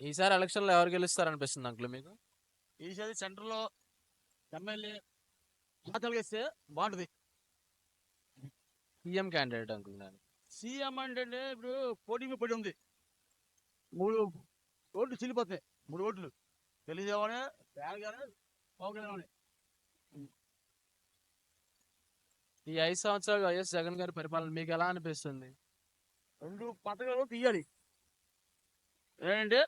ఈసారి ఎలక్షన్ లో ఎవరు గెలుస్తారు అనిపిస్తుంది అంకుల్ మీకు? ఈసారి సెంటర్లో ఎమ్మెల్యే మాటలు వేస్తే బాగుంటుంది. సీఎం క్యాండిడేట్ అంకుల్ నేను. సీఎం అంటే ఇప్పుడు పోటీ మీద పోటీ ఉంది. 3 ఓట్లు చిల్లిపోతాయి. 3 ఓట్లు తెలియజేవాడే ఫ్యాన్ గానే పోగలవాడే. ఈ 5 సంవత్సరాలు వైఎస్ జగన్ గారి పరిపాలన మీకు ఎలా అనిపిస్తుంది? 2 పథకాలు తీయాలి. ఏంటంటే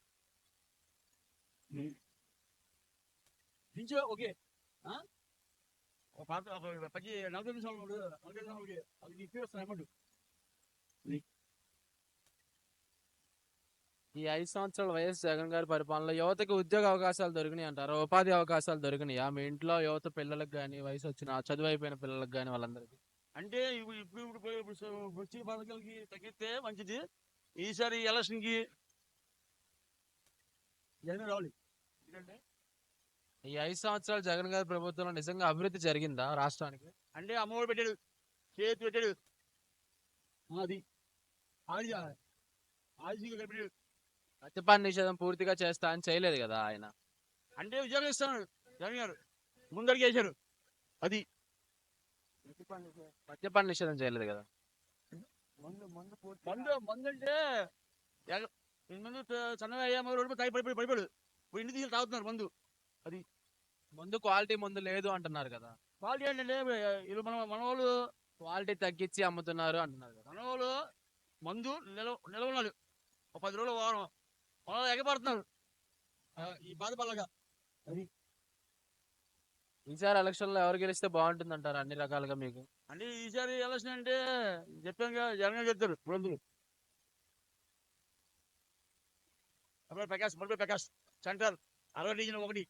పింఛన్ ఓకే. ఒక పాత 40 నిమిషాలు 40 నిమిషాలు అది ఇప్పిస్తాను అమౌంట్. ఈ 5 సంవత్సరాలు వైఎస్ జగన్ గారి పరిపాలనలో యువతకి ఉద్యోగ అవకాశాలు దొరికినాయి అంటారు, ఉపాధి అవకాశాలు దొరికినాయా మీ ఇంట్లో యువత పిల్లలకు కానీ, వయసు వచ్చిన చదువు అయిపోయిన పిల్లలకు కానీ వాళ్ళందరికీ? అంటే ఇప్పుడు వచ్చే పథకాలకి తగ్గిస్తే మంచిది. ఈసారి ఎలక్షన్కి జగన్ రావాలి. ఎందుకంటే ఈ 5 సంవత్సరాలు జగన్ గారి ప్రభుత్వంలో నిజంగా అభివృద్ధి జరిగిందా రాష్ట్రానికి? అంటే అమ్మఒడి పెట్టాడు, చేతి పెట్టాడు, అది ఆది ఆదిగా పెట్టాడు. మద్యపాన నిషేధం పూర్తిగా చేస్తా అని చేయలేదు కదా ఆయన. అంటే ఉద్యోగం ఇస్తాడు జగన్ గారు, ముందడికి వేశారు. అది మద్యపాన నిషేధం చేయలేదు కదా. మందు అంటే ముందు సన్నగా అయ్యాము, రోడ్డు తాగి పడిపోయాడు. ఇప్పుడు ఇంటి తీసుకు తాగుతున్నారు మందు. అది ముందు క్వాలిటీ ముందు లేదు అంటున్నారు కదా. క్వాలిటీ ఏంటంటే ఇది మన వాళ్ళు క్వాలిటీ తగ్గించి అమ్ముతున్నారు అంటున్నారు కదా. మన వాళ్ళు మందు నిలవన్నాడు. ఒక 10 రోజులు వారం మన వాళ్ళు ఎగబడుతున్నారు ఈ బాధపడగా. అది ఈసారి ఎలక్షన్ లో ఎవరు గెలిస్తే బాగుంటుంది అంటారు అన్ని రకాలుగా మీకు? అంటే ఈసారి ఎలక్షన్ అంటే చెప్పాను కదా, జగన్ గారు చెప్తారు. ఇప్పుడు ప్రకాష్ సెంటర్ 60 డివిజన్ 1